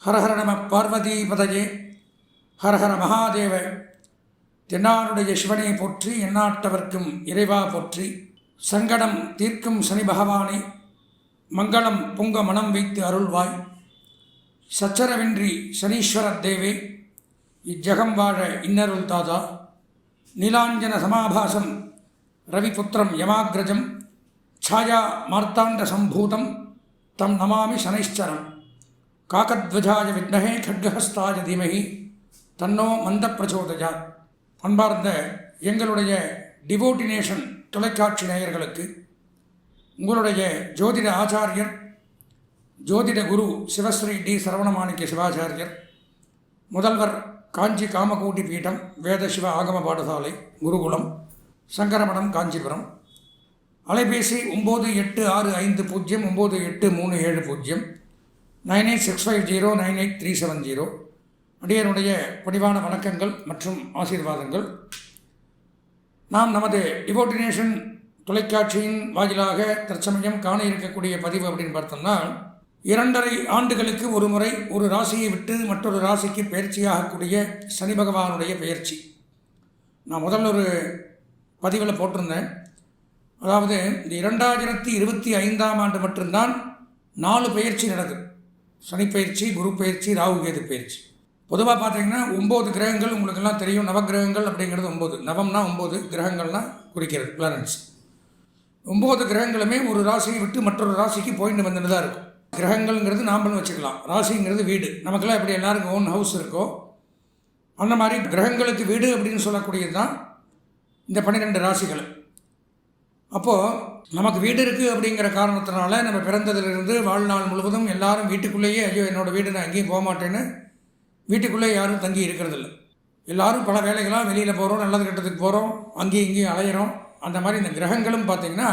ஹரஹர நம பார்வதி பதஜே ஹரஹர மகாதேவ. தென்னாருடைய சிவனை போற்றி, எந்நாட்டவர்க்கும் இறைவா போற்றி. சங்கடம் தீர்க்கும் சனி பகவானை மங்களம் பொங்க மனம் வைத்து அருள்வாய். சச்சரவின்றி சனீஸ்வரத் தேவே இஜ்ஜகம் வாழ இன்னருள் தாதா. நீலாஞ்சன சமாபாசம் ரவிபுத்திரம் யமாக்ரஜம் ಛಾಯಾ மார்த்தாண்ட சம்பூதம் தம் நமாமி சனைಶ್ಚரம். காகத்வஜாய வித்மஹே ಖಡ್ಗஹஸ்தாய தீமஹி தன்னோ மந்த பிரச்சோதயாத். அன்பார்ந்த எங்களுடைய டிவோட்டினேஷன் தொலைக்காட்சி நேயர்களுக்கு உங்களுடைய ஜோதிட ஆச்சாரியர் ஜோதிட குரு சிவஸ்ரீ டி சரவணமாணிக்க சிவாச்சாரியர், முதல்வர் காஞ்சி காமகோட்டி பீடம் வேத சிவ ஆகம பாடசாலை குருகுலம் சங்கரமடம் காஞ்சிபுரம். அலைபேசி 9865098370 9865098370. அடியனுடைய பணிவான வணக்கங்கள் மற்றும் ஆசீர்வாதங்கள். நாம் நமது டிவோட்டினேஷன் தொலைக்காட்சியின் வாயிலாக தற்சமயம் காண இருக்கக்கூடிய பதிவு அப்படின்னு பார்த்தோம்னா, 2.5 ஆண்டுகளுக்கு ஒரு முறை ஒரு ராசியை விட்டு மற்றொரு ராசிக்கு பயிற்சியாகக்கூடிய சனி பகவானுடைய பயிற்சி. நான் முதல்ல ஒரு பதிவில் போட்டிருந்தேன். அதாவது இந்த 2025ஆம் ஆண்டு மட்டும்தான் 4 பயிற்சி நடக்குது. சனி பயிற்சி, குரு பயிற்சி, ராகு கேது பயிற்சி. பொதுவாக பார்த்தீங்கன்னா 9 கிரகங்கள் உங்களுக்கெல்லாம் தெரியும். நவகிரகங்கள் அப்படிங்கிறது 9. நவம்னா 9, கிரகங்கள்னால் குறிக்கிறது பிளானட்ஸ். 9 கிரகங்களுமே ஒரு ராசியை விட்டு மற்றொரு ராசிக்கு போயிட்டு வந்துட்டு தான் இருக்கும். கிரகங்கள்ங்கிறது நாம்பளும் வச்சுக்கலாம், ராசிங்கிறது வீடு. நமக்கெல்லாம் எப்படி எல்லாருக்கும் ஓன் ஹவுஸ் இருக்கோ அந்த மாதிரி கிரகங்களுக்கு வீடு அப்படின்னு சொல்லக்கூடியது தான் இந்த 12 ராசிகள். அப்போது நமக்கு வீடு இருக்குது அப்படிங்கிற காரணத்தினால நம்ம பிறந்ததிலிருந்து வாழ்நாள் முழுவதும் எல்லாரும் வீட்டுக்குள்ளேயே, ஐயோ என்னோடய வீடு நான் எங்கேயும் போக மாட்டேன்னு வீட்டுக்குள்ளே யாரும் தங்கி இருக்கிறதில்ல. எல்லோரும் பல வேலைகளாக வெளியில் போகிறோம், நல்லது கெட்டதுக்கு போகிறோம், அங்கேயும் இங்கேயும் அலையிறோம். அந்த மாதிரி இந்த கிரகங்களும் பார்த்திங்கன்னா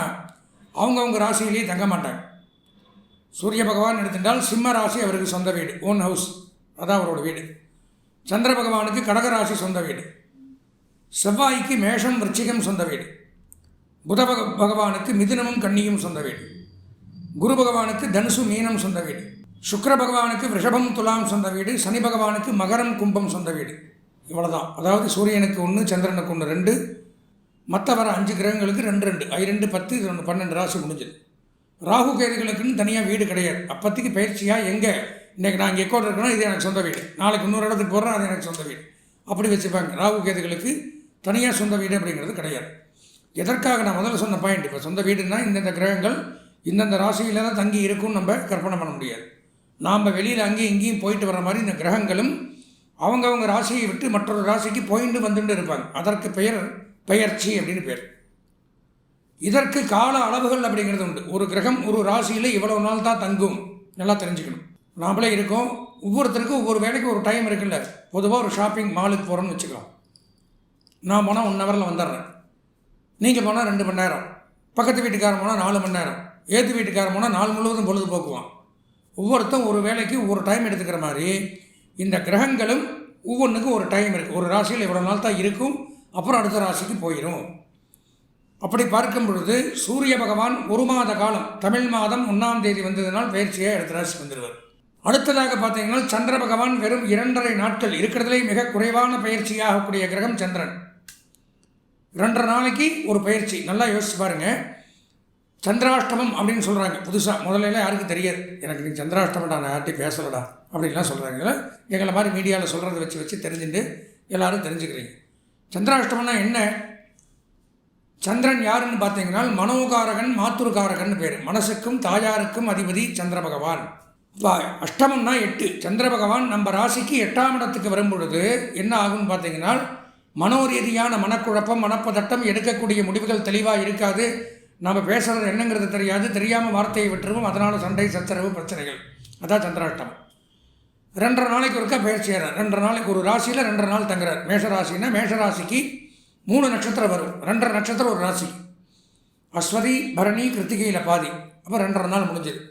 அவங்கவுங்க ராசியிலேயே தங்க மாட்டாங்க. சூரிய பகவான் எடுத்துட்டால் சிம்ம ராசி அவருக்கு சொந்த வீடு, ஓன் ஹவுஸ், அதான் அவரோட வீடு. சந்திர பகவானுக்கு கடகராசி சொந்த வீடு. செவ்வாய்க்கு மேஷம் விருச்சிகம் சொந்த வீடு. புத பகவானுக்கு மிதுனமும் கன்னியும் சொந்த வீடு. குரு பகவானுக்கு தனுசு மீனம் சொந்த வீடு. சுக்கிர பகவானுக்கு ரிஷபம் துலாம் சொந்த வீடு. சனி பகவானுக்கு மகரம் கும்பம் சொந்த வீடு. இவ்வளோதான். அதாவது சூரியனுக்கு 1, சந்திரனுக்கு 1, 2, மற்ற வர 5 கிரகங்களுக்கு 2 2 10 12 ராசி முடிஞ்சது. ராகு கேதுகளுக்குன்னு தனியாக வீடு கிடையாது. அப்போதைக்கு பயிற்சியாக எங்கே இன்றைக்கி நான் இங்கே எக்கோடு இருக்கணும், இது எனக்கு சொந்த வீடு, நாளைக்கு இன்னொரு இடத்துக்கு போடுறேன், அது எனக்கு சொந்த வீடு, அப்படி வச்சுப்பாங்க. ராகு கேதுகளுக்கு தனியாக சொந்த வீடு அப்படிங்கிறது கிடையாது. எதற்காக நான் முதல்ல சொன்ன பாயிண்ட், இப்போ சொந்த வீடுன்னா இந்தந்த கிரகங்கள் இந்தந்த ராசியில் தான் தங்கி இருக்கும்னு நம்ம கற்பனை பண்ண முடியாது. நாம் வெளியில் அங்கேயும் இங்கேயும் போயிட்டு வர மாதிரி இந்த கிரகங்களும் அவங்கவுங்க ராசியை விட்டு மற்றொரு ராசிக்கு போயிட்டு வந்துட்டு இருப்பாங்க. அதற்கு பெயர் பெயர்ச்சி அப்படின்னு பேர். இதற்கு கால அளவுகள் அப்படிங்கிறது உண்டு. ஒரு கிரகம் ஒரு ராசியில் இவ்வளவு நாள் தான் தங்கும், நல்லா தெரிஞ்சுக்கணும். நாமளே இருக்கோம், ஒவ்வொருத்தருக்கும் ஒவ்வொரு வேலைக்கு ஒரு டைம் இருக்குல்ல. பொதுவாக ஒரு ஷாப்பிங் மாலுக்கு போகிறோன்னு வச்சுக்கலாம். நான் போனால் 1 ஹவரில் வந்துடுறேன், நீங்கள் போனால் 2 மணி நேரம், பக்கத்து வீட்டுக்காரன் போனால் 4 மணி நேரம், ஏற்று வீட்டுக்காரன் போனால் நாள் முழுவதும் பொழுதுபோக்குவான். ஒவ்வொருத்தரும் ஒரு வேலைக்கு ஒரு டைம் எடுத்துக்கிற மாதிரி இந்த கிரகங்களும் ஒவ்வொன்றுக்கும் ஒரு டைம் இருக்குது. ஒரு ராசியில் இவ்வளோ நாள் தான் இருக்கும், அப்புறம் அடுத்த ராசிக்கு போயிடும். அப்படி பார்க்கும் பொழுது சூரிய பகவான் 1 மாத காலம், தமிழ் மாதம் 1ஆம் தேதி வந்ததுனால் பயிற்சியாக அடுத்த ராசிக்கு வந்துடுவார். அடுத்ததாக பார்த்தீங்கன்னா சந்திர பகவான் வெறும் 2.5 நாட்கள் இருக்கிறதுலே மிக குறைவான பயிற்சியாகக்கூடிய கிரகம் சந்திரன். 2.5 நாளைக்கு ஒரு பயிற்சி. நல்லா யோசிச்சு பாருங்கள். சந்திராஷ்டமம் அப்படின்னு சொல்கிறாங்க புதுசாக. முதல்ல யாருக்கும் தெரியாது. எனக்கு நீ சந்திராஷ்டமடா, நான் யார்ட்டையும் பேசலடா அப்படின்லாம் சொல்கிறாங்க. எங்களை மாதிரி மீடியாவில் சொல்கிறத வச்சு தெரிஞ்சுட்டு எல்லோரும் தெரிஞ்சுக்கிறீங்க. சந்திராஷ்டமம்னா என்ன? சந்திரன் யாருன்னு பார்த்தீங்கன்னா மனோகாரகன், மாத்துருகாரகன் பேர். மனசுக்கும் தாயாருக்கும் அதிபதி சந்திர பகவான். அஷ்டமம்னா 8. சந்திர பகவான் நம்ம ராசிக்கு 8ஆம் இடத்துக்கு வரும்பொழுது என்ன ஆகும்னு பார்த்தீங்கன்னா மனோரீதியான மனக்குழப்பம், மனப்பதட்டம், எடுக்கக்கூடிய முடிவுகள் தெளிவாக இருக்காது. நம்ம பேசுகிறது என்னங்கிறது தெரியாது, தெரியாமல் வார்த்தையை விட்டுருவோம். அதனால் சண்டை, சச்சரவு, பிரச்சனைகள். அதான் சந்திராஷ்டமம். 2.5 நாளைக்கு ஒருக்கா பயிற்சி ஏறார். 2.5 நாளைக்கு ஒரு ராசியில் 2.5 நாள் தங்குறார். மேஷராசின்னா மேஷராசிக்கு 3 நட்சத்திரம் வரும். 2.5 நட்சத்திரம் ஒரு ராசி. அஸ்வதி, பரணி, கிருத்திகையில் பாதி. அப்போ 2.5 நாள் முடிஞ்சது.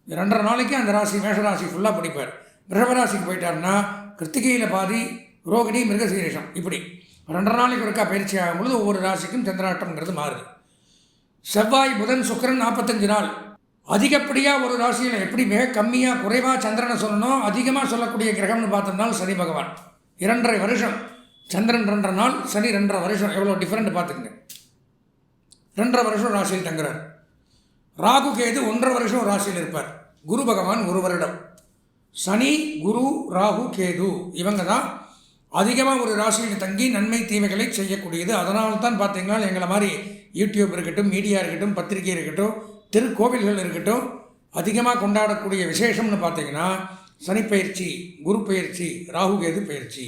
2.5 நாளைக்கு அந்த ராசி மேஷராசி ஃபுல்லாக படிப்பார். ரிஷபராசிக்கு போயிட்டார்னா கிருத்திகையில் பாதி, ரோகிணி, மிருகசீரிஷம், இப்படி 2.5 நாளைக்கு ஒருக்கா பயிற்சி ஆகும் பொழுது ஒவ்வொரு ராசிக்கும் சந்திராஷ்டம்ங்கிறது மாறுது. செவ்வாய், புதன், சுக்கிரன் 45 நாள். அதிகப்படியாக ஒரு ராசியில் எப்படி மிக கம்மியாக குறைவாக சந்திரனை சொல்லணும், அதிகமாக சொல்லக்கூடிய கிரகம்னு பார்த்தோம்னா சனி பகவான். 2.5 வருஷம் சந்திரன் 2.5 நாள், சனி 2.5 வருஷம், எவ்வளோ டிஃப்ரெண்ட் பார்த்துக்குங்க. 2.5 வருஷம் ராசியில் தங்குறார். ராகு கேது 1.5 வருஷம் ராசியில் இருப்பார். குரு பகவான் 1 வருடம். சனி, குரு, ராகு, கேது இவங்க தான் அதிகமாக ஒரு ராசியில் தங்கி நன்மை தீமைகளை செய்யக்கூடியது. அதனால்தான் பார்த்தீங்கன்னா எங்களை மாதிரி யூடியூப் இருக்கட்டும், மீடியா இருக்கட்டும், பத்திரிகை இருக்கட்டும், திருக்கோவில்கள் இருக்கட்டும், அதிகமாக கொண்டாடக்கூடிய விசேஷம்னு பார்த்தீங்கன்னா சனிப்பயிற்சி, குரு பயிற்சி, ராகு கேது பயிற்சி.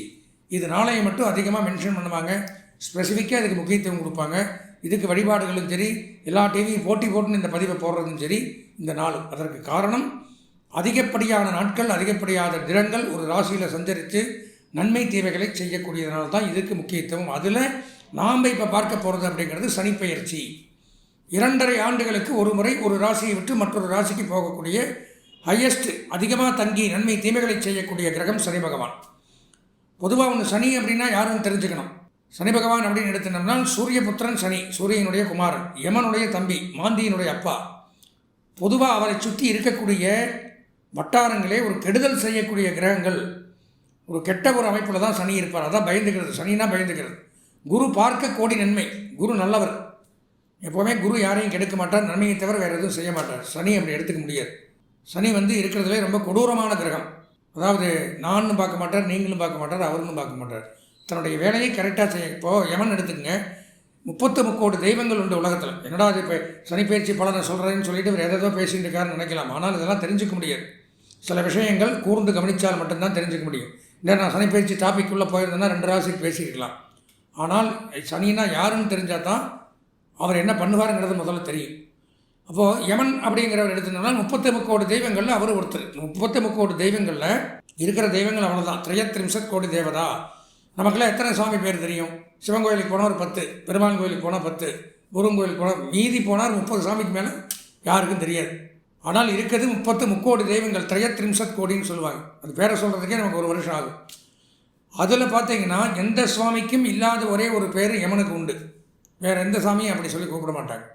இது நாளையை மட்டும் அதிகமாக மென்ஷன் பண்ணுவாங்க, ஸ்பெசிஃபிக்காக இதுக்கு முக்கியத்துவம் கொடுப்பாங்க. இதுக்கு வழிபாடுகளும் சரி, எல்லா டிவியும் போட்டி போட்டுன்னு இந்த பதிவை போடுறதும் சரி, இந்த நாளும். அதற்கு காரணம் அதிகப்படியான நாட்கள், அதிகப்படியான தினங்கள் ஒரு ராசியில் சஞ்சரித்து நன்மை தீமைகளை செய்யக்கூடியதுனால தான் இதுக்கு முக்கியத்துவம். அதில் நாம் இப்போ பார்க்க போகிறது அப்படிங்கிறது சனிப்பெயர்ச்சி. 2.5 ஆண்டுகளுக்கு ஒரு முறை ஒரு ராசியை விட்டு மற்றொரு ராசிக்கு போகக்கூடிய ஹையஸ்ட் அதிகமாக தங்கி நன்மை தீமைகளை செய்யக்கூடிய கிரகம் சனி பகவான். பொதுவாக ஒன்று சனி அப்படின்னா யாருன்னு தெரிஞ்சுக்கணும். சனி பகவான் அப்படின்னு எடுத்துனோம்னா சூரியபுத்திரன் சனி, சூரியனுடைய குமாரன், யமனுடைய தம்பி, மாந்தியினுடைய அப்பா. பொதுவாக அவரை சுற்றி இருக்கக்கூடிய வட்டாரங்களே ஒரு கெடுதல் செய்யக்கூடிய கிரகங்கள், ஒரு கெட்ட ஒரு அமைப்பில் தான் சனி இருப்பார். அதான் பயந்துக்கிறது, சனினா பயந்துக்கிறது. குரு பார்க்க கோடி நன்மை, குரு நல்லவர். எப்போவுமே குரு யாரையும் கெடுக்க மாட்டார், நன்மையை தவிர வேறு எதுவும் செய்ய மாட்டார். சனி அப்படி எடுத்துக்க முடியாது. சனி இருக்கிறதுலே ரொம்ப கொடூரமான கிரகம். அதாவது நானும் பார்க்க மாட்டார், நீங்களும் பார்க்க மாட்டார், அவருன்னு பார்க்க மாட்டார். தன்னுடைய வேலையை கரெக்டாக செய்ய. இப்போது யமன் எடுத்துக்கங்க, 33 கோடி தெய்வங்கள் உண்டு உலகத்தில். என்னடா அது இப்போ சனிப்பயிற்சி பலனை சொல்கிறேன்னு சொல்லிட்டு இவர் எதோ பேசிட்டு இருக்காருன்னு நினைக்கலாம். ஆனால் இதெல்லாம் தெரிஞ்சுக்க முடியாது. சில விஷயங்கள் கூர்ந்து கவனித்தால் மட்டும்தான் தெரிஞ்சுக்க முடியும். இல்லை நான் சனிப்பயிற்சி டாபிக்குள்ளே போயிருந்தேன்னா 2 ராசிக்கு பேசியிருக்கலாம். ஆனால் சனினா யாருன்னு தெரிஞ்சால் தான் அவர் என்ன பண்ணுவாருங்கிறது முதல்ல தெரியும். அப்போது யமன் அப்படிங்கிறவர் எடுத்துட்டோம்னா 33 கோடி தெய்வங்களில் அவர் ஒருத்தர். 33 கோடி தெய்வங்களில் இருக்கிற தெய்வங்கள் அவ்வளோதான். 33 கோடி தேவதா. நமக்கெல்லாம் எத்தனை சுவாமி பேர் தெரியும்? சிவன் கோயிலுக்கு போனால் ஒரு 10, பெருமாள் கோயிலுக்கு போனால் 10, முருகன் கோயிலுக்கு போனால், மீதி போனால் 30 சாமிக்கு மேலே யாருக்கும் தெரியாது. ஆனால் இருக்கிறது 33 கோடி தெய்வங்கள், 33 கோடின்னு சொல்லுவாங்க. அது பேரை சொல்கிறதுக்கே நமக்கு 1 வருஷம் ஆகும். அதில் பார்த்தீங்கன்னா எந்த சுவாமிக்கும் இல்லாத ஒரே ஒரு பேர் யமனுக்கு உண்டு. வேறு எந்த சாமியும் அப்படி சொல்லி கூப்பிட மாட்டாங்க.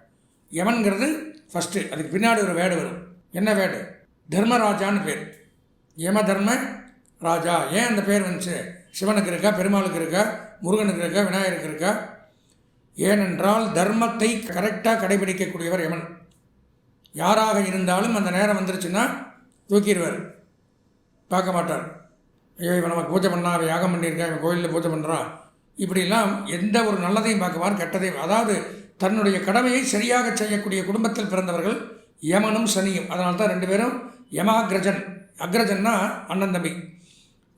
யமன்கிறது ஃபஸ்ட்டு. அதுக்கு பின்னாடி ஒரு வேடு வரும். என்ன வேடு? தர்மராஜான்னு பேர். யம தர்ம ராஜா. ஏன் அந்த பேர் வந்துச்சு? சிவனுக்கு இருக்கா, பெருமாளுக்கு இருக்கா, முருகனுக்கு இருக்கா, விநாயகருக்கு இருக்கா? ஏனென்றால் தர்மத்தை கரெக்டாக கடைபிடிக்கக்கூடியவர் யமன். யாராக இருந்தாலும் அந்த நேரம் வந்துருச்சுன்னா தூக்கிடுவார், பார்க்க மாட்டார். ஐயோ இவன் நமக்கு பூஜை பண்ணா, அவன் யாகம் பண்ணியிருக்கா, இவன் கோயிலில் பூஜை பண்ணுறான், இப்படிலாம் எந்த ஒரு நல்லதையும் பார்க்குவார், கெட்டதையும். அதாவது தன்னுடைய கடமையை சரியாக செய்யக்கூடிய குடும்பத்தில் பிறந்தவர்கள் யமனும் சனியும். அதனால தான் 2 பேரும் யமாகிரஜன். அக்ரஜன்னா அண்ணன் தம்பி.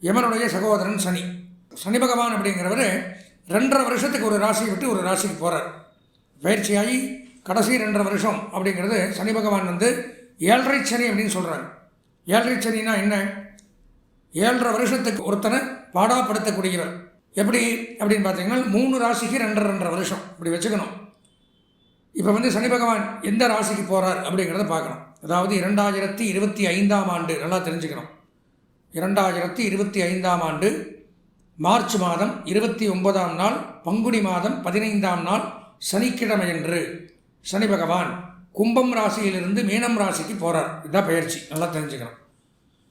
யமனுடைய சகோதரன் சனி. சனி பகவான் அப்படிங்கிறவர் 2.5 வருஷத்துக்கு ஒரு ராசியை விட்டு ஒரு ராசிக்கு போகிறார். பயிற்சியாகி கடைசி 2.5 வருஷம் அப்படிங்கிறது சனி பகவான் 7.5 சனி அப்படின்னு சொல்கிறாங்க. 7.5 சனினா என்ன? 7.5 வருஷத்துக்கு ஒருத்தனை பாடாப்படுத்தக்கூடியவர். எப்படி அப்படின்னு பார்த்தீங்கன்னா 3 ராசிக்கு 2.5 வருஷம் இப்படி வச்சுக்கணும். இப்போ சனி பகவான் எந்த ராசிக்கு போகிறார் அப்படிங்கிறத பார்க்கணும். அதாவது 2025ஆம் ஆண்டு, நல்லா தெரிஞ்சுக்கணும். 2025ஆம் ஆண்டு மார்ச் மாதம் 29ஆம் நாள், பங்குனி மாதம் 15ஆம் நாள் சனிக்கிழமையன்று சனி பகவான் கும்பம் ராசியிலிருந்து மீனம் ராசிக்கு போகிறார். இதுதான் பயிற்சி, நல்லா தெரிஞ்சுக்கணும்.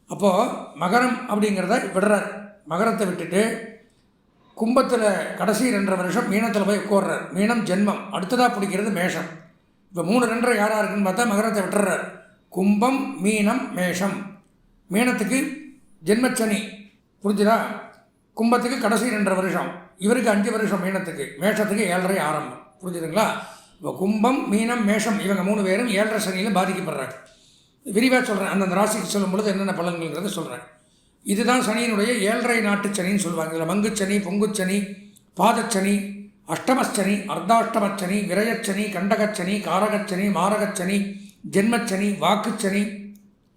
அப்போது மகரம் அப்படிங்கிறத விடுறார். மகரத்தை விட்டுட்டு கும்பத்தில் கடைசி 2.5 வருஷம் மீனத்தில் போய் உட்கார்றார். மீனம் ஜென்மம், அடுத்ததாக பிடிக்கிறது மேஷம். இப்போ 3 2 யாராக இருக்குன்னு பார்த்தா மகரத்தை விட்டுறார். கும்பம், மீனம், மேஷம். மீனத்துக்கு ஜென்மச்சனி, புரிஞ்சுதா? கும்பத்துக்கு கடைசி 2.5 வருஷம், இவருக்கு 5 வருஷம் மீனத்துக்கு, மேஷத்துக்கு 7.5 ஆரம்பம், புரிஞ்சுதுங்களா? இப்போ கும்பம், மீனம், மேஷம் இவங்க 3 பேரும் 7.5 சனியில் பாதிக்கப்படுறாங்க. விரிவாக சொல்கிறேன், அந்தந்த ராசிக்கு சொல்லும் பொழுது என்னென்ன பலன்கள்ங்கிறத சொல்கிறேன். இதுதான் சனியினுடைய 7.5 நாட்டு சனின்னு சொல்லுவாங்க. இதில் மங்குச்சனி, பொங்குச்சனி, பாதச்சனி, அஷ்டமச்சனி, அர்த்தாஷ்டமச்சனி, விரயச்சனி, கண்டகச்சனி, காரகச்சனி, மாரகச்சனி, ஜென்மச்சனி, வாக்குச்சனி,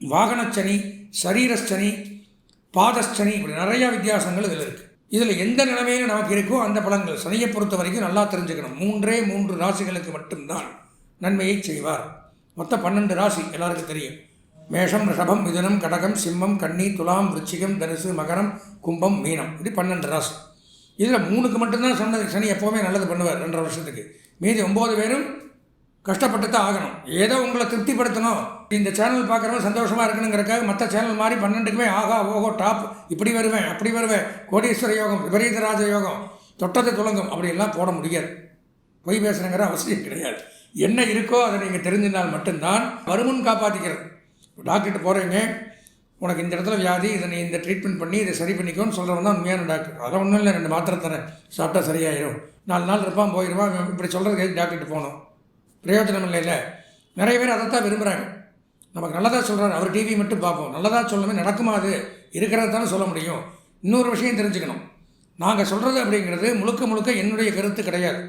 வாகனச்சனி, சரீரச்சனி, பாதச்சனி, இப்படி நிறையா வித்தியாசங்கள் இதில் இருக்குது. இதில் எந்த நிலைமையில் நமக்கு இருக்கோ அந்த பலன்கள் சனியை பொறுத்த வரைக்கும் நல்லா தெரிஞ்சுக்கணும். 3 ராசிகளுக்கு மட்டும்தான் நன்மையை செய்வார். மொத்தம் 12 ராசி எல்லாருக்கும் தெரியும். மேஷம், ரிஷபம், மிதுனம், கடகம், சிம்மம், கன்னி, துலாம், விருச்சிகம், தனுசு, மகரம், கும்பம், மீனம், இப்படி 12 ராசி. இதில் 3க்கு மட்டும்தான் சொன்னது சனி எப்போவுமே நல்லது பண்ணுவார் 2.5 வருஷத்துக்கு. மீதி 9 பேரும் கஷ்டப்பட்டு தான் ஆகணும். ஏதோ உங்களை திருப்திப்படுத்தணும், இந்த சேனல் பார்க்குறவங்க சந்தோஷமாக இருக்கணுங்கிறக்காக மற்ற சேனல் மாதிரி 12க்குமே ஆகா ஓஹோ டாப் இப்படி வருவேன் அப்படி வருவேன் கோடீஸ்வர யோகம் விபரீத ராஜ யோகம் தொட்டது துலங்கும் அப்படியெல்லாம் போட முடியாது. பொய் பேசுகிறங்கிற அவசியம் கிடையாது. என்ன இருக்கோ அதை நீங்கள் தெரிஞ்சினால் மட்டும்தான் வருமுன் காப்பாற்றிக்கிறது. டாக்டர்கிட்ட போகிறீங்க, உனக்கு இந்த இடத்துல வியாதி, இதை நீ இந்த ட்ரீட்மெண்ட் பண்ணி இதை சரி பண்ணிக்கோன்னு சொல்கிறவன் தான் உண்மையான டாக்டர். அதெல்லாம் ஒன்றும் இல்லை, 2 மாத்திரை தரேன், சாப்பிட்டா சரியாயிடும், 4 நாள் இருப்பான் போயிடுவான், இப்படி சொல்கிறதுக்கு டாக்டர்கிட்ட போகணும், பிரயோஜனம் இல்லை. நிறைய பேர் அதைத்தான் விரும்புகிறாங்க. நமக்கு நல்லதாக சொல்கிறாரு, அவர் டிவி மட்டும் பார்ப்போம், நல்லதாக சொல்லவே நடக்குமா, அது இருக்கிறது தானே சொல்ல முடியும். இன்னொரு விஷயம் தெரிஞ்சுக்கணும், நாங்கள் சொல்கிறது அப்படிங்கிறது முழுக்க முழுக்க என்னுடைய கருத்து கிடையாது.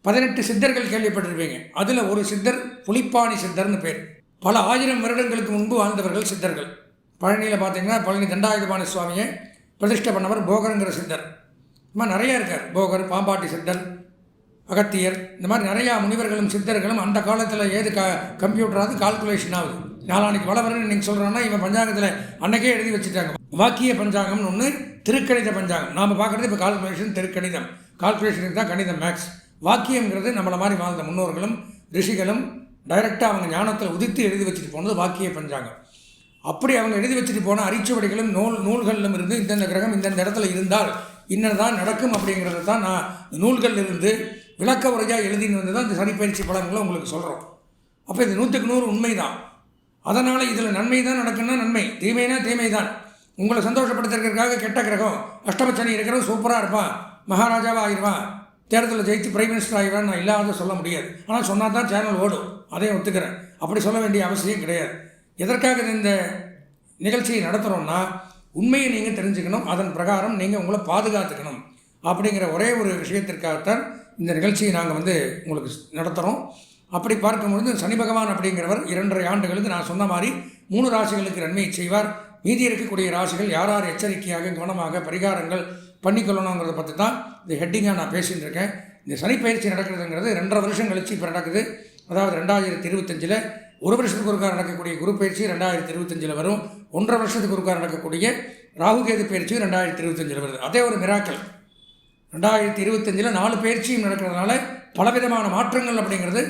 18 சித்தர்கள் கேள்விப்பட்டிருப்பீங்க. அதில் ஒரு சித்தர் புலிப்பாணி சித்தர்னு பேர். பல 1000 வருடங்களுக்கு முன்பு வாழ்ந்தவர்கள் சித்தர்கள். பழனியில் பார்த்தீங்கன்னா பழனி தண்டாயுதபாணி சுவாமியை பிரதிஷ்டை பண்ணவர் போகருங்கிற சித்தர். இந்த மாதிரி நிறையா இருக்கார். போகர், பாம்பாட்டி சித்தர், அகத்தியர், இந்த மாதிரி நிறையா முனிவர்களும் சித்தர்களும் அந்த காலத்தில் ஏது கம்ப்யூட்டராவது கால்குலேஷன் ஆகுது. நாளானிக்கு வளவரன்னு நீங்கள் சொல்கிறோன்னா இவன் பஞ்சாங்கத்தில் அன்றைக்கே எழுதி வச்சுட்டாங்க. வாக்கிய பஞ்சாங்கம்னு ஒன்று, திருக்கணித பஞ்சாங்கம். நாம் பார்க்குறது இப்போ கால்குலேஷன், திருக்கணிதம். கால்குலேஷனுக்கு தான் கணிதம், மேக்ஸ். வாக்கியங்கிறது நம்மளை மாதிரி வாழ்ந்த முன்னோர்களும் ரிஷிகளும் டைரெக்டாக அவங்க ஞானத்தில் உதித்து எழுதி வச்சுட்டு போனது வாக்கிய பஞ்சாங்கம். அப்படி அவங்க எழுதி வச்சுட்டு போன அரிச்சுவடிகளும் நூல்களிலும் இருந்து இந்தந்த கிரகம் இந்தந்த இடத்துல இருந்தால் இன்னதான் நடக்கும் அப்படிங்கிறது தான் நான் நூல்களில் இருந்து விளக்க உரையாக எழுதின்னு வந்து தான் இந்த சனிப்பயிற்சி பலன்களை உங்களுக்கு சொல்கிறோம். அப்போ இது 100க்கு 100 உண்மை தான். அதனால் இதில் நன்மை தான் நடக்குன்னா நன்மை, தீமைனா தீமை தான். உங்களை சந்தோஷப்படுத்துறதுக்காக கெட்ட கிரகம் அஷ்டமச்சனி இருக்கிறவன் சூப்பராக இருப்பான், மகாராஜாவாக ஆயிடுவான், தேர்தலில் ஜெயித்து பிரைம் மினிஸ்டர் ஆகிடுவான்னு நான் இல்லாத சொல்ல முடியாது. ஆனால் சொன்னால் தான் சேனல் ஓடும், அதையும் ஒத்துக்கிறேன். அப்படி சொல்ல வேண்டிய அவசியம் கிடையாது. எதற்காக இந்த நிகழ்ச்சியை நடத்துகிறோம்னா உண்மையை நீங்கள் தெரிஞ்சுக்கணும், அதன் பிரகாரம் நீங்கள் உங்களை பாதுகாத்துக்கணும் அப்படிங்கிற ஒரே ஒரு விஷயத்திற்காகத்தான் இந்த நிகழ்ச்சியை நாங்கள் உங்களுக்கு நடத்துகிறோம். அப்படி பார்க்கும்பொழுது சனி பகவான் அப்படிங்கிறவர் 2.5 ஆண்டுகளுக்கு நான் சொன்ன மாதிரி 3 ராசிகளுக்கு நன்மையை செய்வார். மீதி இருக்கக்கூடிய ராசிகள் யார் யார் எச்சரிக்கையாக கவனமாக பரிகாரங்கள் பண்ணிக்கொள்ளணுங்கிறத பற்றி தான் இந்த ஹெட்டிங்காக நான் பேசிகிட்டு இருக்கேன். இந்த சனிப்பயிற்சி நடக்கிறதுங்கிறது 2.5 வருஷம் கழிச்சு இப்போ நடக்குது. அதாவது 2025 1 வருஷத்துக்கு ஒருக்காக நடக்கக்கூடிய குரு பயிற்சி 2025 வரும். 1.5 வருஷத்துக்கு ஒருக்காக நடக்கக்கூடிய ராகுகேது பயிற்சி 2025 வருது. அதே ஒரு மிராக்கள். 2025 4 பயிற்சியும் நடக்கிறதுனால பலவிதமான மாற்றங்கள் அப்படிங்கிறது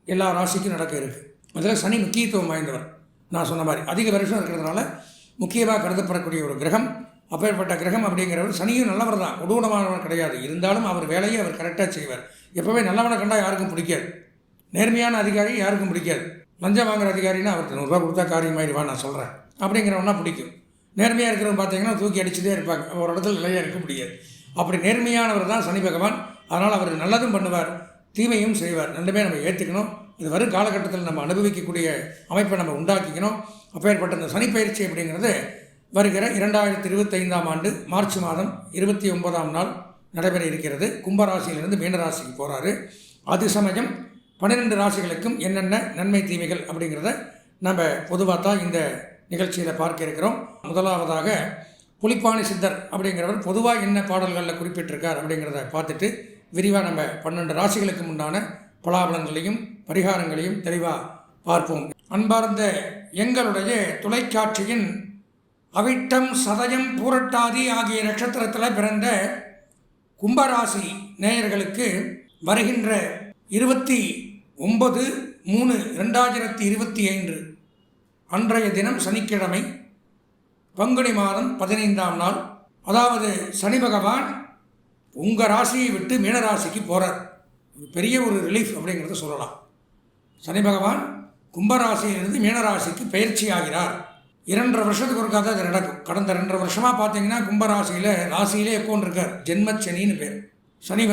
எல்லா ராசிக்கும் நடக்க இருக்குது. அதில் சனி முக்கியத்துவம் வாய்ந்தவர். நான் சொன்ன மாதிரி அதிக வருஷம் இருக்கிறதுனால முக்கியமாக கருதப்படக்கூடிய ஒரு கிரகம். அப்பேற்பட்ட கிரகம் அப்படிங்கிறவர் சனியும் நல்லவர் தான், கொடூரமானவர் கிடையாது. இருந்தாலும் அவர் வேலையை அவர் கரெக்டாக செய்வார். எப்போவே நல்லவனை கண்டால் யாருக்கும் பிடிக்காது. நேர்மையான அதிகாரி யாருக்கும் பிடிக்காது. லஞ்சம் வாங்குகிற அதிகாரின்னா அவருக்கு 100 ரூபா கொடுத்தா காரியமாயிடுவான் நான் சொல்கிறேன் அப்படிங்கிறவனா பிடிக்கும். நேர்மையாக இருக்கிறவங்க பார்த்தீங்கன்னா தூக்கி அடிச்சுட்டே இருப்பாங்க, ஒரு இடத்துல நிலையாக இருக்க முடியாது. அப்படி நேர்மையானவர் தான் சனி பகவான். அதனால் அவர் நல்லதும் பண்ணுவார், தீமையும் செய்வார். ரெண்டுமே நம்ம ஏற்றுக்கணும். இது வரும் காலகட்டத்தில் நம்ம அனுபவிக்கக்கூடிய அமைப்பை நம்ம உண்டாக்கிக்கணும். அப்பேற்பட்ட இந்த சனிப்பயிற்சி அப்படிங்கிறது வருகிற 2025 ஆண்டு மார்ச் மாதம் 29ஆம் நாள் நடைபெற இருக்கிறது. கும்பராசியிலிருந்து மீனராசிக்கு போகிறாரு. அது சமயம் 12 ராசிகளுக்கும் என்னென்ன நன்மை தீமைகள் அப்படிங்கிறத நம்ம பொதுவாக தான் இந்த நிகழ்ச்சியில் பார்க்க இருக்கிறோம். முதலாவதாக புலிப்பாணி சித்தர் அப்படிங்கிறவர் பொதுவாக என்ன பாடல்களில் குறிப்பிட்டிருக்கார் அப்படிங்கிறத பார்த்துட்டு விரிவாக நம்ம 12 ராசிகளுக்கு உண்டான பலாபலங்களையும் பரிகாரங்களையும் தெளிவாக பார்ப்போம். அன்பார்ந்த எங்களுடைய தொலைக்காட்சியின் அவிட்டம், சதயம், பூரட்டாதி ஆகிய நட்சத்திரத்தில் பிறந்த கும்பராசி நேயர்களுக்கு வருகின்ற 29/3/2025 அன்றைய தினம் சனிக்கிழமை, பங்குனி மாதம் 15ஆம் நாள், அதாவது சனி பகவான் உங்கள் ராசியை விட்டு மீனராசிக்கு போகிறார். பெரிய ஒரு ரிலீஃப் அப்படிங்கிறத சொல்லலாம். சனி பகவான் கும்பராசியிலிருந்து மீனராசிக்கு பயிற்சி ஆகிறார். 2.5 வருஷத்துக்கு ஒருக்காக தான் இது நடக்கும். கடந்த 2.5 வருஷமாக பார்த்தீங்கன்னா கும்பராசியில் ராசியிலே உட்கார்ந்திருக்கார். ஜென்மச்சனின்னு பேர். சனி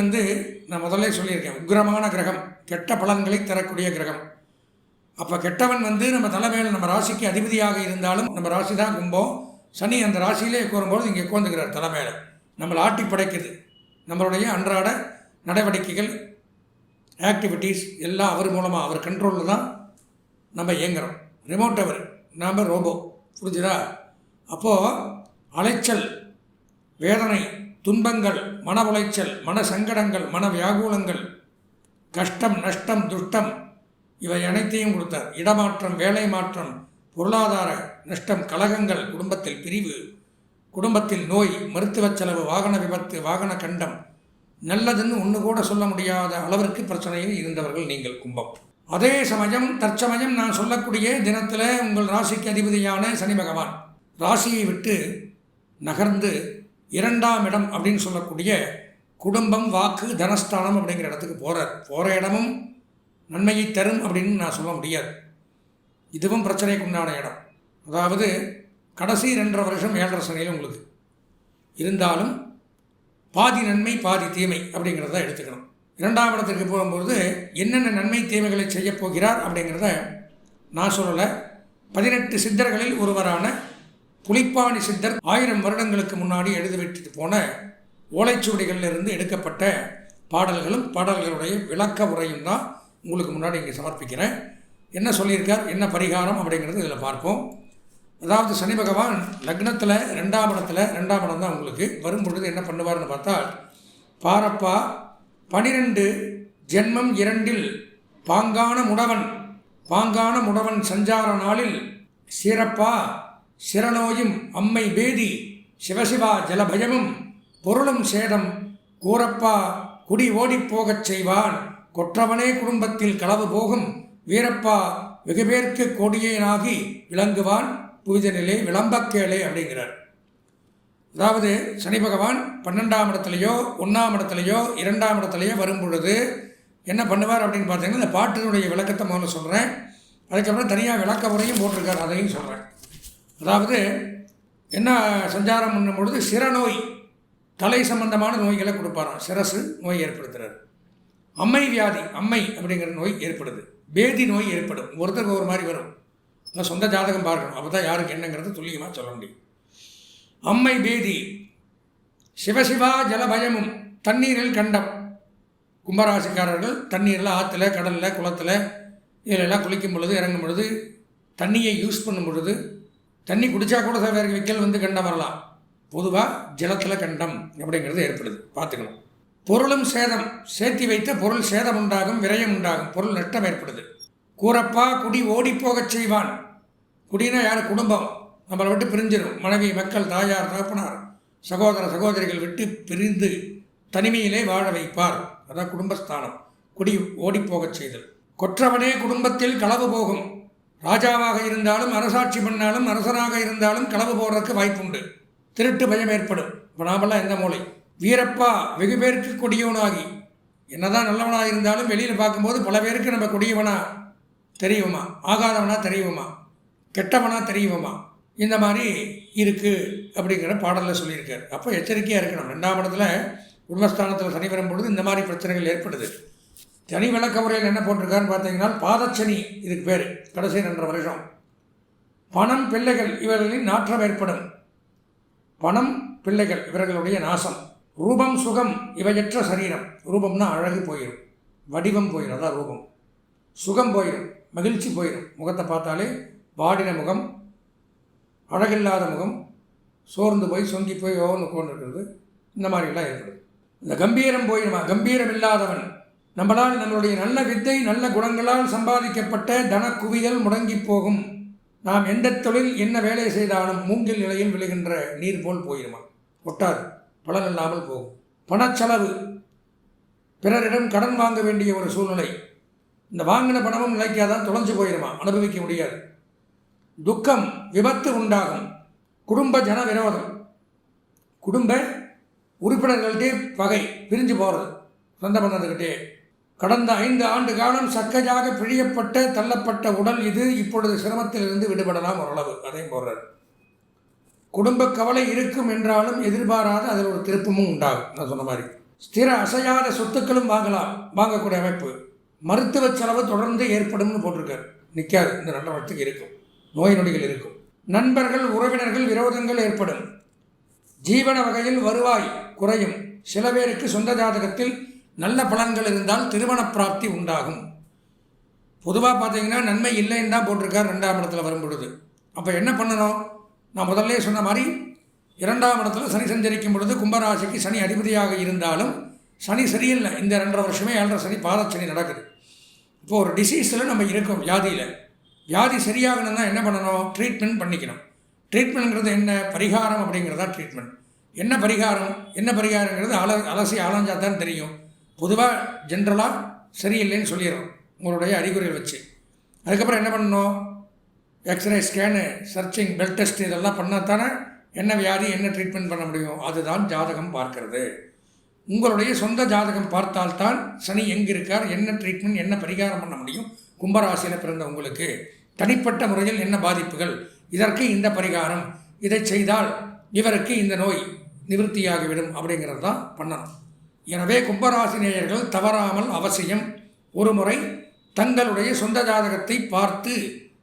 நான் முதல்ல சொல்லியிருக்கேன், உக்கிரமான கிரகம், கெட்ட பலன்களை தரக்கூடிய கிரகம். அப்போ கெட்டவன் நம்ம தலைமையில் நம்ம ராசிக்கு அதிபதியாக இருந்தாலும் நம்ம ராசி தான் கும்பம். சனி அந்த ராசியிலே உட்காரும்போது இங்கே உட்காந்துக்கிறார் தலைமையில். நம்மளை ஆட்டி படைக்குது. நம்மளுடைய அன்றாட நடவடிக்கைகள், ஆக்டிவிட்டீஸ் எல்லாம் அவர் மூலமாக, அவர் கண்ட்ரோலில் தான் நம்ம இயங்குகிறோம். ரிமோட் அவர், நாம் ரோபோ. புரிஞ்சுதா? அப்போது அலைச்சல், வேதனை, துன்பங்கள், மன உளைச்சல், மன சங்கடங்கள், மன வியாகுலங்கள், கஷ்டம், நஷ்டம், துஷ்டம் இவை அனைத்தையும் கொடுத்தார். இடமாற்றம், வேலை மாற்றம், பொருளாதார நஷ்டம், கலகங்கள், குடும்பத்தில் பிரிவு, குடும்பத்தில் நோய், மருத்துவ செலவு, வாகன விபத்து, வாகன கண்டம், நல்லதுன்னு ஒன்று கூட சொல்ல முடியாத அளவிற்கு பிரச்சனையில் இருந்தவர்கள் நீங்கள் கும்பம். அதே சமயம் தற்சமயம் நான் சொல்லக்கூடிய தினத்தில் உங்கள் ராசிக்கு அதிபதியான சனி பகவான் ராசியை விட்டு நகர்ந்து 2ஆம் இடம் அப்படின்னு சொல்லக்கூடிய குடும்பம், வாக்கு, தனஸ்தானம் அப்படிங்கிற இடத்துக்கு போகிறார். போகிற இடமும் நன்மையை தரும் அப்படின்னு நான் சொல்ல முடியாது. இதுவும் பிரச்சனைக்கு உண்டான இடம். அதாவது கடைசி 2.5 வருஷம் 7.5 சனியில் உங்களுக்கு இருந்தாலும் பாதி நன்மை பாதி தீமை அப்படிங்கிறத எடுத்துக்கணும். 2ஆம் இடத்துக்கு போகும்போது என்னென்ன நன்மை தீமைகளை செய்ய போகிறார் அப்படிங்கிறத நான் சொல்லலை. 18 சித்தர்களில் ஒருவரான புலிப்பாணி சித்தர் 1000 வருடங்களுக்கு முன்னாடி எழுதி வைத்து போன ஓலைச்சுவடிகளிலிருந்து எடுக்கப்பட்ட பாடல்களும் பாடல்களுடைய விளக்க உரையும் தான் உங்களுக்கு முன்னாடி இங்கே சமர்ப்பிக்கிறேன். என்ன சொல்லியிருக்கார், என்ன பரிகாரம் அப்படிங்கிறது இதில் பார்ப்போம். அதாவது சனி பகவான் லக்னத்தில் 2ஆம் இடத்துல, 2ஆம் இடம் தான் உங்களுக்கு வரும் பொழுது என்ன பண்ணுவார்னு பார்த்தால், பாரப்பா 12 ஜென்மம் 2இல் பாங்கான முடவன் சஞ்சார நாளில் சிறப்பா சிறநோயும் அம்மை பேதி சிவசிவா ஜலபயமும் பொருளும் சேதம் கூறப்பா குடி ஓடிப்போகச் செய்வான் கொற்றவனே குடும்பத்தில் களவு போகும் வீரப்பா வெகுபேர்க்கு கொடியேனாகி விளங்குவான் புவிதனிலே விளம்பக்கேளே அப்படிங்கிறார். அதாவது சனி பகவான் 12ஆம் இடத்துலையோ 1ஆம் இடத்துலையோ 2ஆம் இடத்துலையோ வரும் பொழுது என்ன பண்ணுவார் அப்படின்னு பார்த்தீங்கன்னா, இந்த பாட்டினுடைய விளக்கத்தை முதல்ல சொல்கிறேன். அதுக்கப்புறம் தனியாக விளக்க உரையும் போட்டிருக்கார், அதையும் சொல்கிறேன். அதாவது என்ன சஞ்சாரம் பண்ணும் பொழுது சிரநோய், தலை சம்பந்தமான நோய்களை கொடுப்பாராம். சிரசு நோய் ஏற்படுத்துகிறார். அம்மை வியாதி, அம்மை அப்படிங்கிற நோய் ஏற்படுது. பேதி நோய் ஏற்படும். ஒருத்தருக்கு ஒரு மாதிரி வரும். அதான் சொந்த ஜாதகம் பார்க்கணும், அப்போ தான் யாருக்கு என்னங்கிறது துல்லியமாக சொல்ல முடியும். அம்மை பேதி, சிவசிவா ஜலபயமும், தண்ணீரில் கண்டம். கும்பராசிக்காரர்கள் தண்ணீரில், ஆற்றுல, கடலில், குளத்தில் இதிலெல்லாம் குளிக்கும் பொழுது, இறங்கும் பொழுது, தண்ணியை யூஸ் பண்ணும் பொழுது, தண்ணி குடித்தா கூட வேறு விக்கல் வந்து கண்டம் வரலாம். பொதுவாக ஜலத்தில் கண்டம் அப்படிங்கிறது ஏற்படுது, பார்த்துக்கணும். பொருளும் சேதம், சேர்த்தி வைத்த பொருள் சேதம் உண்டாகும், விரயம் உண்டாகும், பொருள் நஷ்டம் ஏற்படுது. கூறப்பா குடி ஓடிப்போகச் செய்வான். குடினா யார்? குடும்பம் நம்மளை விட்டு பிரிஞ்சிடும். மனைவி, மக்கள், தாயார், தகப்பனார், சகோதர சகோதரிகள் விட்டு பிரிந்து தனிமையிலே வாழ வைப்பார். அதான் குடும்பஸ்தானம். குடி ஓடிப்போகச் செய்தல். கொற்றவனே குடும்பத்தில் களவு போகும். ராஜாவாக இருந்தாலும், அரசாட்சி பண்ணாலும், அரசனாக இருந்தாலும் களவு போடுறதுக்கு வாய்ப்புண்டு. திருட்டு பயம் ஏற்படும். இப்போ நாமெல்லாம் எந்த மூளை? வீரப்பா வெகு பேருக்கு கொடியவனாகி, என்னதான் நல்லவனாக இருந்தாலும் வெளியில் பார்க்கும்போது பல பேருக்கு நம்ம கொடியவனா தெரியுமா, ஆகாதவனா தெரியுமா, கெட்டவனா தெரியுமா, இந்த மாதிரி இருக்குது அப்படிங்கிற பாடலில் சொல்லியிருக்கார். அப்போ எச்சரிக்கையாக இருக்கணும். 2ஆம் இடத்துல குடும்பஸ்தானத்தில் சனி வரும்பொழுது இந்த மாதிரி பிரச்சனைகள் ஏற்படுது. சனி விளக்க உரையில் என்ன போட்டிருக்காருன்னு பார்த்தீங்கன்னா, பாதச்சனி இதுக்கு பேர். கடைசி 2.5 வருஷம். பணம், பிள்ளைகள் இவர்களின் நாற்றம் ஏற்படும். பணம், பிள்ளைகள் இவர்களுடைய நாசம். ரூபம், சுகம் இவையற்ற சரீரம். ரூபம்னா அழகு போயிடும், வடிவம் போயிடும், அதான் ரூபம். சுகம் போயிடும், மகிழ்ச்சி போயிடும். முகத்தை பார்த்தாலே வாடின முகம், அழகில்லாத முகம், சோர்ந்து போய் சொங்கி போய் ஓன்னு கொண்டிருக்கிறது, இந்த மாதிரிலாம் ஏற்படும். இந்த கம்பீரம் போயிடுமா? கம்பீரம் இல்லாதவன். நம்மளால் நம்மளுடைய நல்ல வித்தை, நல்ல குணங்களால் சம்பாதிக்கப்பட்ட தன குவியல் முடங்கி போகும். நாம் எந்த தொழில், என்ன வேலை செய்தாலும் மூங்கில் நிலையில் விழுகின்ற நீர் போல் போயிடுமா, ஒட்டாது, பலன் இல்லாமல் போகும். பணச்செலவு, பிறரிடம் கடன் வாங்க வேண்டிய ஒரு சூழ்நிலை. இந்த வாங்கின பணமும் நிலைக்காதான், தொலைஞ்சு போயிடுமா, அனுபவிக்க முடியாது. துக்கம், விபத்து உண்டாகும். குடும்ப ஜன விரோதம், குடும்ப உறுப்பினர்கள்டே பகை, பிரிஞ்சு போகிறது சொந்த பந்தத்துக்கிட்டே. கடந்த 5 ஆண்டு காலம் சக்கையாக பிழியப்பட்ட தள்ளப்பட்ட உடல் இது இப்பொழுது சிரமத்திலிருந்து விடுபடலாம் ஓரளவு, அதையும் போடுறார். குடும்ப கவலை இருக்கும் என்றாலும் எதிர்பாராத அதில் ஒரு திருப்பமும் உண்டாகும். நான் சொன்ன மாதிரி ஸ்திர அசையாத சொத்துக்களும் வாங்கக்கூடிய அமைப்பு. மருத்துவ செலவு தொடர்ந்து ஏற்படும்னு போட்டிருக்காரு. நிற்காது, இந்த 2 வருஷத்துக்கு இருக்கும். நோய் நொடிகள் இருக்கும். நண்பர்கள், உறவினர்கள் விரோதங்கள் ஏற்படும். ஜீவன வகையில் வருவாய் குறையும். சில பேருக்கு சொந்த ஜாதகத்தில் நல்ல பலன்கள் இருந்தால் திருமண பிராப்தி உண்டாகும். பொதுவாக பார்த்தீங்கன்னா நன்மை இல்லைன்னு தான் போட்டிருக்கார் 2ஆம் இடத்துல வரும் பொழுது. அப்போ என்ன பண்ணணும்? நான் முதல்ல சொன்ன மாதிரி 2ஆம் இடத்துல சனி சஞ்சரிக்கும் பொழுது கும்பராசிக்கு சனி அதிபதியாக இருந்தாலும் சனி சரியில்லை. இந்த 2.5 வருஷமே 7.5 சனி, பாதச்சனி நடக்குது. இப்போது ஒரு டிசீஸில் நம்ம இருக்கோம், வியாதியில். வியாதி சரியாகணும்னா என்ன பண்ணணும்? ட்ரீட்மெண்ட் பண்ணிக்கணும். ட்ரீட்மெண்ட்ங்கிறது என்ன? பரிகாரம் அப்படிங்கிறதா ட்ரீட்மெண்ட். என்ன பரிகாரம், என்ன பரிகாரங்கிறது அலசி ஆளாஞ்சா தான் தெரியும். பொதுவாக ஜென்ரலாக சரியில்லைன்னு சொல்லிடுறோம். உங்களுடைய அறிகுறிகள் வச்சு. அதுக்கப்புறம் என்ன பண்ணணும்? எக்ஸ்ரே, ஸ்கேனு, சர்ச்சிங், பிளட் டெஸ்ட் இதெல்லாம் பண்ணால் தானே என்ன வியாதி, என்ன ட்ரீட்மெண்ட் பண்ண முடியும். அதுதான் ஜாதகம் பார்க்கறது. உங்களுடைய சொந்த ஜாதகம் பார்த்தால்தான் சனி எங்கே இருக்கார், என்ன ட்ரீட்மெண்ட், என்ன பரிகாரம் பண்ண முடியும். கும்பராசியில் பிறந்த உங்களுக்கு தனிப்பட்ட முறையில் என்ன பாதிப்புகள், இதற்கு இந்த பரிகாரம், இதை செய்தால் இவருக்கு இந்த நோய் நிவர்த்தியாகிவிடும் அப்படிங்கிறது தான் பண்ணணும். எனவே கும்பராசி நேயர்கள் தவறாமல் அவசியம் ஒரு முறை தங்களுடைய சொந்த ஜாதகத்தை பார்த்து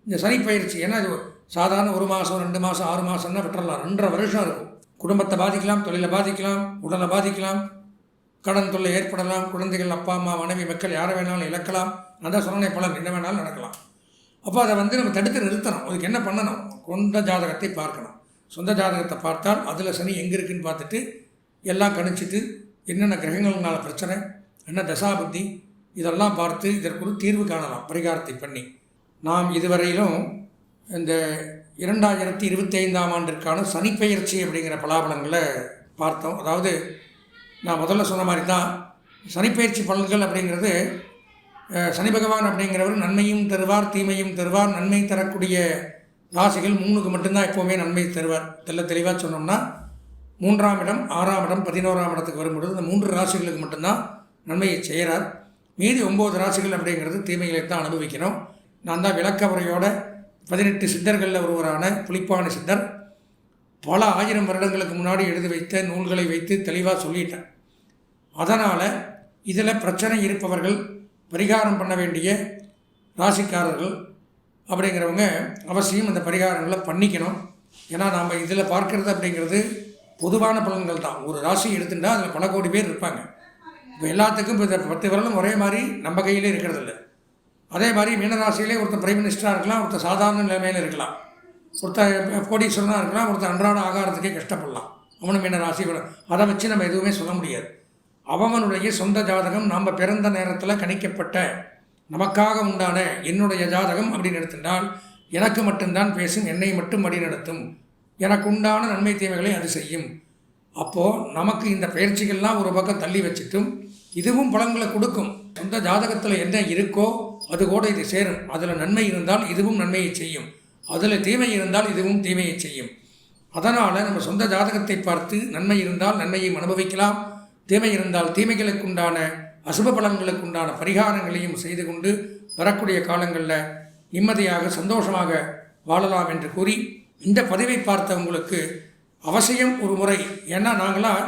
இந்த சனிப்பயிற்சி, ஏன்னா இது சாதாரண 1 மாதம் 2 மாதம் 6 மாதம்னா விட்டுறலாம். 2.5 வருஷம் இருக்கும். குடும்பத்தை பாதிக்கலாம், தொழிலை பாதிக்கலாம், உடலை பாதிக்கலாம், கடன் தொல்லை ஏற்படலாம், குழந்தைகள், அப்பா அம்மா, மனைவி, மக்கள் யாரை வேணாலும் இழக்கலாம். அந்த சொன்ன பலன் என்ன வேணாலும் நடக்கலாம். அப்போ அதை நம்ம தடுத்து நிறுத்தணும். அதுக்கு என்ன பண்ணணும்? சொந்த ஜாதகத்தை பார்க்கணும். சொந்த ஜாதகத்தை பார்த்தால் அதில் சனி எங்கே இருக்குதுன்னு பார்த்துட்டு எல்லாம் கணிச்சிட்டு என்னென்ன கிரகங்கள்னால பிரச்சனை, என்ன தசாபுத்தி, இதெல்லாம் பார்த்து இதற்கு ஒரு தீர்வு காணலாம் பரிகாரத்தை பண்ணி. நாம் இதுவரையிலும் இந்த 2025ஆம் ஆண்டிற்கான சனிப்பெயர்ச்சி அப்படிங்கிற பலாபலங்களை பார்த்தோம். அதாவது நான் முதல்ல சொன்ன மாதிரி தான் சனிப்பெயர்ச்சி பலன்கள் அப்படிங்கிறது, சனி பகவான் அப்படிங்கிறவர் நன்மையும் தருவார், தீமையும் தருவார். நன்மை தரக்கூடிய ராசிகள் 3க்கு மட்டும்தான் எப்போவுமே நன்மை தருவார். தெளிவாக சொன்னோம்னா 3ஆம் இடம், 6ஆம் இடம், 11ஆம் இடத்துக்கு வரும்பொழுது இந்த 3 ராசிகளுக்கு மட்டும்தான் நன்மையை செய்கிறார். மீதி 9 ராசிகள் அப்படிங்கிறது தீமைகளை தான் அனுபவிக்கணும். நான் தான் விளக்க உரையோட 18 சித்தர்களில் ஒருவரான புலிப்பாணி சித்தர் பல 1000 வருடங்களுக்கு முன்னாடி எழுதி வைத்த நூல்களை வைத்து தெளிவாக சொல்லிட்டேன். அதனால் இதில் பிரச்சனை இருப்பவர்கள், பரிகாரம் பண்ண வேண்டிய ராசிக்காரர்கள் அப்படிங்கிறவங்க அவசியம் இந்த பரிகாரங்களை பண்ணிக்கணும். ஏன்னா நாம் இதில் பார்க்கறது அப்படிங்கிறது பொதுவான பலன்கள் தான். ஒரு ராசி எடுத்துட்டால் அதில் பல கோடி பேர் இருப்பாங்க. இப்போ எல்லாத்துக்கும் இப்போ 10 வருடம் ஒரே மாதிரி நம்ம கையிலே இருக்கிறதில்ல. அதே மாதிரி மீனராசியிலே ஒருத்தர் பிரைம் மினிஸ்டராக இருக்கலாம், ஒருத்தர் சாதாரண நிலைமையில் இருக்கலாம், ஒருத்தர் கோடீஸ்வரனாக இருக்கலாம், ஒருத்தர் அன்றாட ஆகாரத்துக்கே கஷ்டப்படலாம். அவனும் மீனராசி. அதை வச்சு நம்ம எதுவுமே சொல்ல முடியாது. அவனுடைய சொந்த ஜாதகம் நாம் பிறந்த நேரத்தில் கணிக்கப்பட்ட நமக்காக உண்டான என்னுடைய ஜாதகம் அப்படின்னு எடுத்துட்டால் எனக்கு மட்டும்தான் பேசும், என்னை மட்டும் வழி நடத்தும், எனக்கு உண்டான நன்மை தீமைகளை அது செய்யும். அப்போது நமக்கு இந்த பயிற்சிகள்லாம் ஒரு பக்கம் தள்ளி வச்சுட்டும் இதுவும் பலன்களை கொடுக்கும். சொந்த ஜாதகத்தில் என்ன இருக்கோ அது கூட இது சேரும். அதில் நன்மை இருந்தால் இதுவும் நன்மையை செய்யும், அதில் தீமை இருந்தால் இதுவும் தீமையை செய்யும். அதனால் நம்ம சொந்த ஜாதகத்தை பார்த்து நன்மை இருந்தால் நன்மையை அனுபவிக்கலாம், தீமை இருந்தால் தீமைகளுக்கு உண்டான அசுப பலன்களுக்கு உண்டான பரிகாரங்களையும் செய்து கொண்டு வரக்கூடிய காலங்களில் நிம்மதியாக சந்தோஷமாக வாழலாம் என்று கூறி, இந்த பதிவை பார்த்த உங்களுக்கு அவசியம் ஒரு முறை, ஏன்னா நாங்களாம்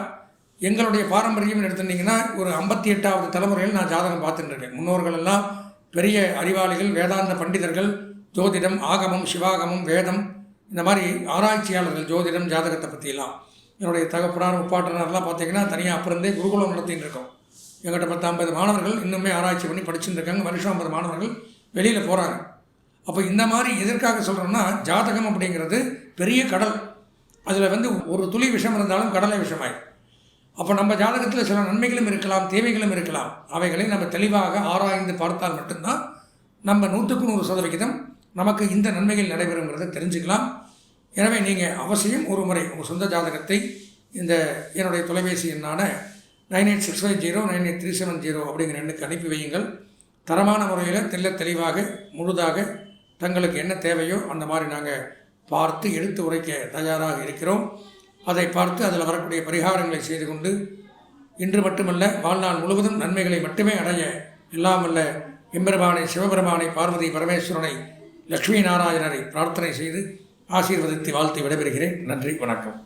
எங்களுடைய பாரம்பரியம் எடுத்துட்டிங்கன்னா ஒரு 58வது தலைமுறையில் நான் ஜாதகம் பார்த்துட்டு இருக்கேன். முன்னோர்கள் எல்லாம் பெரிய அறிவாளிகள், வேதாந்த பண்டிதர்கள், ஜோதிடம், ஆகமம், சிவாகமம், வேதம், இந்த மாதிரி ஆராய்ச்சியாளர்கள் ஜோதிடம், ஜாதகத்தை பற்றியெல்லாம். என்னுடைய தகப்பனார், முப்பாட்டனார்லாம் பார்த்திங்கன்னா தனியாக அப்புறந்தே குருகுலம் நடத்தின்னு இருக்கோம். எங்கிட்ட 10-50 மாணவர்கள் இன்னுமே ஆராய்ச்சி பண்ணி படிச்சுட்டு இருக்காங்க. வருஷம் 50 மாணவர்கள் வெளியில் போகிறாங்க. அப்போ இந்த மாதிரி எதற்காக சொல்கிறோம்னா, ஜாதகம் அப்படிங்கிறது பெரிய கடல். அதில் ஒரு துளி விஷம் இருந்தாலும் கடலை விஷமாயிடும். அப்போ நம்ம ஜாதகத்தில் சில நன்மைகளும் இருக்கலாம், தீமைகளும் இருக்கலாம். அவைகளை நம்ம தெளிவாக ஆராய்ந்து பார்த்தால் மட்டும்தான் நம்ம 100க்கு 100% நமக்கு இந்த நன்மைகள் நடைபெறுங்கிறத தெரிஞ்சுக்கலாம். எனவே நீங்கள் அவசியம் ஒரு முறை உங்கள் சொந்த ஜாதகத்தை இந்த என்னுடைய தொலைபேசி எண்ணான 9865098370 அப்படிங்கிற எண்ணுக்கு அனுப்பி வையுங்கள். தரமான முறையில் தெளிவாக முழுதாக தங்களுக்கு என்ன தேவையோ அந்த மாதிரி நாங்கள் பார்த்து எடுத்து உரைக்க தயாராக இருக்கிறோம். அதை பார்த்து அதில் வரக்கூடிய பரிகாரங்களை செய்து கொண்டு இன்று மட்டுமல்ல வாழ்நாள் முழுவதும் நன்மைகளை மட்டுமே அடைய எல்லாம் வல்ல எம்பெருமானை, சிவபெருமானை, பார்வதி பரமேஸ்வரனை, லக்ஷ்மி நாராயணரை பிரார்த்தனை செய்து ஆசீர்வதித்து வாழ்த்து விடைபெறுகிறேன். நன்றி, வணக்கம்.